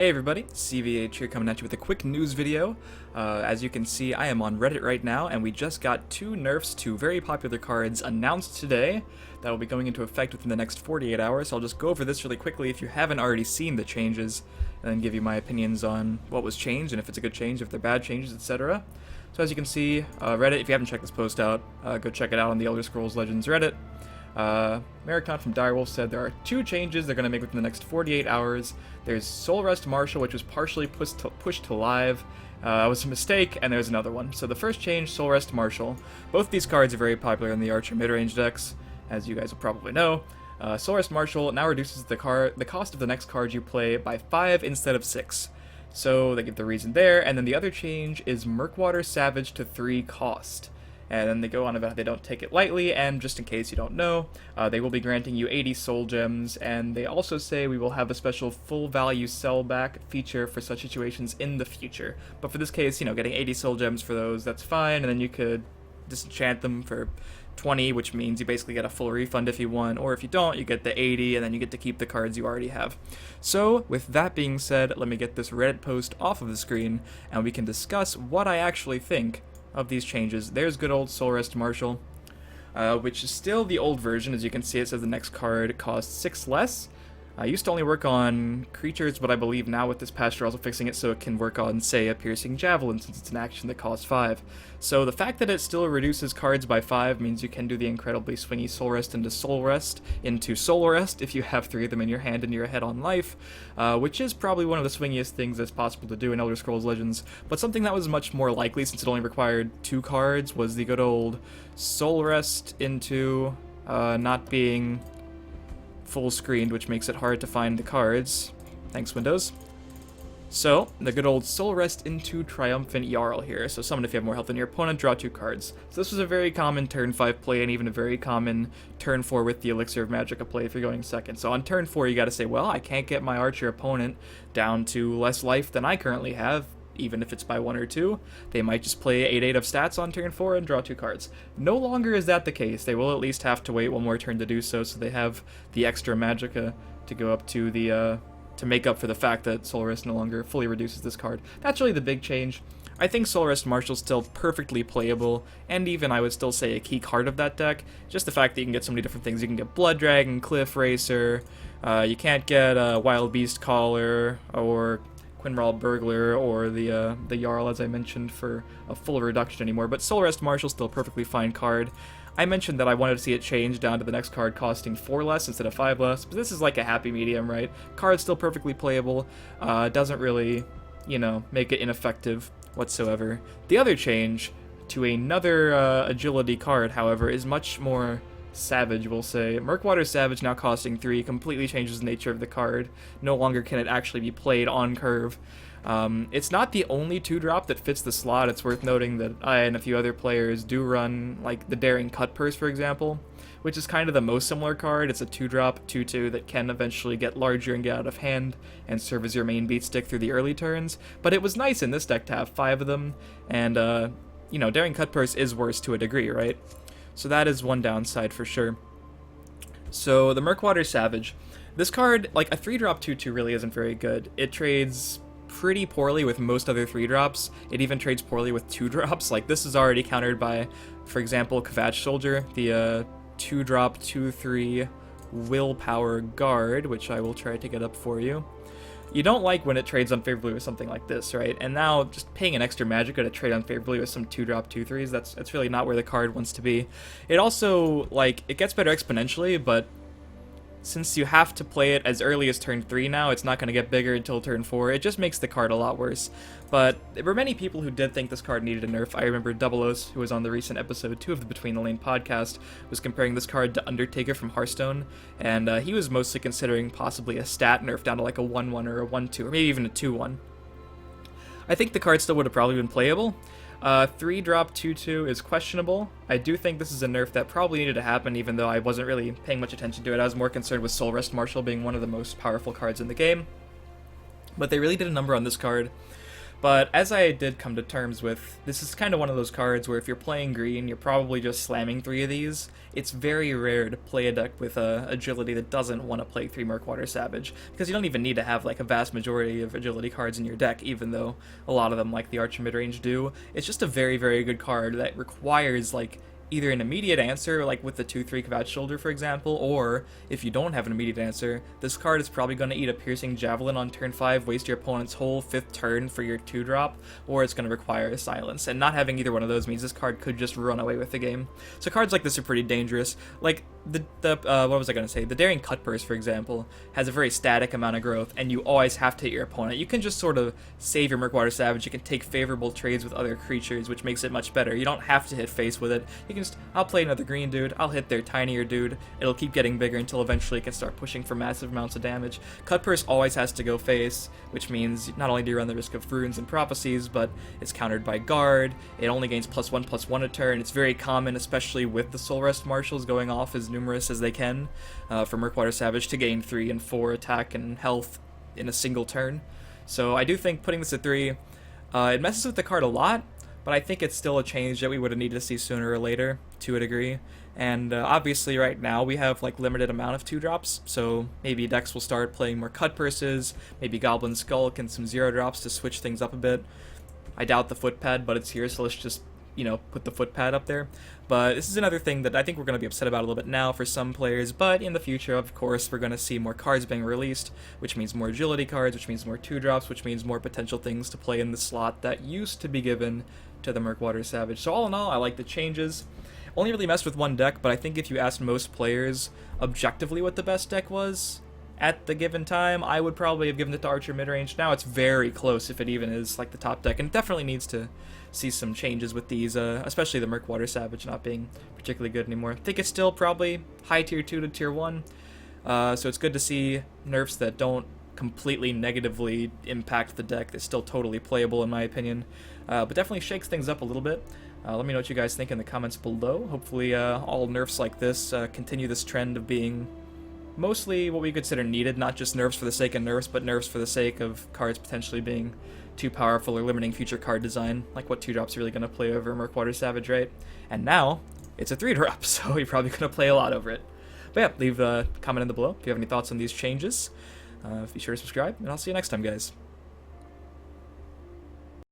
Hey everybody, CVH here coming at you with a quick news video. As you can see, I am on Reddit right now, and we just got two nerfs to very popular cards announced today that will be going into effect within the next 48 hours. So I'll just go over this really quickly if you haven't already seen the changes, and then give you my opinions on what was changed, and if it's a good change, if they're bad changes, etc. So as you can see, Reddit, if you haven't checked this post out, go check it out on the Elder Scrolls Legends Reddit. Maricon from Direwolf said there are two changes they're going to make within the next 48 hours. There's Soulrest Marshal, which was partially pushed to live. Was a mistake, and there's another one. So the first change, Soulrest Marshal. Both these cards are very popular in the Archer mid-range decks, as you guys will probably know. Soulrest Marshal now reduces the cost of the next card you play by 5 instead of 6. So they give the reason there, and then the other change is Murkwater Savage to 3 cost. And then they go on about how they don't take it lightly, and just in case you don't know, they will be granting you 80 soul gems, and they also say we will have a special full value sellback feature for such situations in the future. But for this case, getting 80 soul gems for those, that's fine, and then you could disenchant them for 20, which means you basically get a full refund if you want, or if you don't, you get the 80, and then you get to keep the cards you already have. So, with that being said, let me get this Reddit post off of the screen, and we can discuss what I actually think of these changes. There's good old Soulrest Marshal, which is still the old version. As you can see, it says the next card costs 6 less. I used to only work on creatures, but I believe now with this patch they're also fixing it so it can work on, say, a Piercing Javelin, since it's an action that costs 5. So the fact that it still reduces cards by 5 means you can do the incredibly swingy Soulrest into Soulrest if you have 3 of them in your hand and you're ahead on life, which is probably one of the swingiest things that's possible to do in Elder Scrolls Legends. But something that was much more likely, since it only required 2 cards, was the good old Soulrest into not being full screened, which makes it hard to find the cards. Thanks, Windows. So, the good old Soulrest into Triumphant Jarl here. So summon if you have more health than your opponent, draw 2 cards. So this was a very common turn 5 play, and even a very common turn 4 with the Elixir of Magicka play if you're going second. So on turn 4 you gotta say, well, I can't get my Archer opponent down to less life than I currently have, even if it's by 1 or 2. They might just play 8/8 of stats on turn 4 and draw 2 cards. No longer is that the case. They will at least have to wait one more turn to do so, so they have the extra Magicka to go up to the, to make up for the fact that Soulrest no longer fully reduces this card. That's really the big change. I think Soulrest Marshal's still perfectly playable, and even I would still say a key card of that deck. Just the fact that you can get so many different things. You can get Blood Dragon, Cliff Racer, you can't get Wild Beast Caller, or Quinral Burglar, or the Jarl, as I mentioned, for a full reduction anymore. But Soulrest Marshal's still a perfectly fine card. I mentioned that I wanted to see it change down to the next card costing 4 less instead of 5 less, but this is like a happy medium, right? Card's still perfectly playable, doesn't really, make it ineffective whatsoever. The other change to another agility card, however, is much more savage, we'll say. Murkwater Savage now costing 3 completely changes the nature of the card. No longer can it actually be played on curve. It's not the only 2-drop that fits the slot. It's worth noting that I and a few other players do run, like, the Daring Cut Purse, for example, which is kind of the most similar card. It's a 2-drop, 2/2 that can eventually get larger and get out of hand and serve as your main beat stick through the early turns. But it was nice in this deck to have 5 of them, and, Daring Cut Purse is worse to a degree, right? So that is one downside for sure. So the Murkwater Savage. This card, like a 3-drop 2/2 really isn't very good. It trades pretty poorly with most other 3-drops. It even trades poorly with 2-drops. Like this is already countered by, for example, Kvatch Soldier, the 2-drop 2/3 Willpower Guard, which I will try to get up for you. You don't like when it trades unfavorably with something like this, right? And now, just paying an extra Magicka to trade unfavorably with some 2-drop 2/3s, that's really not where the card wants to be. It also, it gets better exponentially, but since you have to play it as early as turn 3 now, it's not going to get bigger until turn 4. It just makes the card a lot worse. But there were many people who did think this card needed a nerf. I remember Double-Os, who was on the recent episode 2 of the Between the Lane podcast, was comparing this card to Undertaker from Hearthstone, and he was mostly considering possibly a stat nerf down to like a 1/1 or a 1/2, or maybe even a 2/1. I think the card still would have probably been playable. 3-drop 2/2 is questionable. I do think this is a nerf that probably needed to happen, even though I wasn't really paying much attention to it. I was more concerned with Soulrest Marshal being one of the most powerful cards in the game. But they really did a number on this card. But as I did come to terms with, this is kind of one of those cards where if you're playing green, you're probably just slamming 3 of these. It's very rare to play a deck with agility that doesn't want to play 3 Murkwater Savage, because you don't even need to have like a vast majority of agility cards in your deck, even though a lot of them, like the Archer midrange, do. It's just a very, very good card that requires like either an immediate answer, like with the 2-3 Kvatch Shoulder, for example, or if you don't have an immediate answer, this card is probably going to eat a Piercing Javelin on turn 5, waste your opponent's whole 5th turn for your 2-drop, or it's going to require a Silence, and not having either one of those means this card could just run away with the game. So cards like this are pretty dangerous. Like, what was I going to say? The Daring Cutpurse, for example, has a very static amount of growth, and you always have to hit your opponent. You can just sort of save your Murkwater Savage, you can take favorable trades with other creatures, which makes it much better. You don't have to hit face with it. You can just, I'll play another green dude, I'll hit their tinier dude, it'll keep getting bigger until eventually it can start pushing for massive amounts of damage. Cutpurse always has to go face, which means not only do you run the risk of runes and prophecies, but it's countered by guard, it only gains +1/+1 a turn, it's very common, especially with the Soulrest Marshals going off as numerous as they can, for Murkwater Savage to gain 3 and 4 attack and health in a single turn. So I do think putting this at 3, it messes with the card a lot, but I think it's still a change that we would have needed to see sooner or later, to a degree. And obviously right now we have like limited amount of 2-drops, so maybe decks will start playing more Cutpurses, maybe Goblin Skulk and some 0-drops to switch things up a bit. I doubt the Footpad, but it's here, so let's just, you know, put the Footpad up there. But this is another thing that I think we're going to be upset about a little bit now for some players, but in the future, of course, we're going to see more cards being released, which means more agility cards, which means more 2-drops, which means more potential things to play in the slot that used to be given to the Murkwater Savage. So all in all, I like the changes. Only really messed with one deck, but I think if you asked most players objectively what the best deck was at the given time, I would probably have given it to Archer midrange. Now it's very close, if it even is like the top deck, and it definitely needs to see some changes with these, especially the Murkwater Savage not being particularly good anymore. I think it's still probably high tier 2 to tier 1, so it's good to see nerfs that don't completely negatively impact the deck. It's still totally playable in my opinion, but definitely shakes things up a little bit. Let me know what you guys think in the comments below. Hopefully all nerfs like this continue this trend of being mostly what we consider needed, not just nerfs for the sake of nerfs, but nerfs for the sake of cards potentially being too powerful or limiting future card design, like what 2-drop's really going to play over Murkwater Savage, right? And now, it's a 3-drop, so you're probably going to play a lot over it. But yeah, leave a comment in the below if you have any thoughts on these changes. Be sure to subscribe, and I'll see you next time, guys.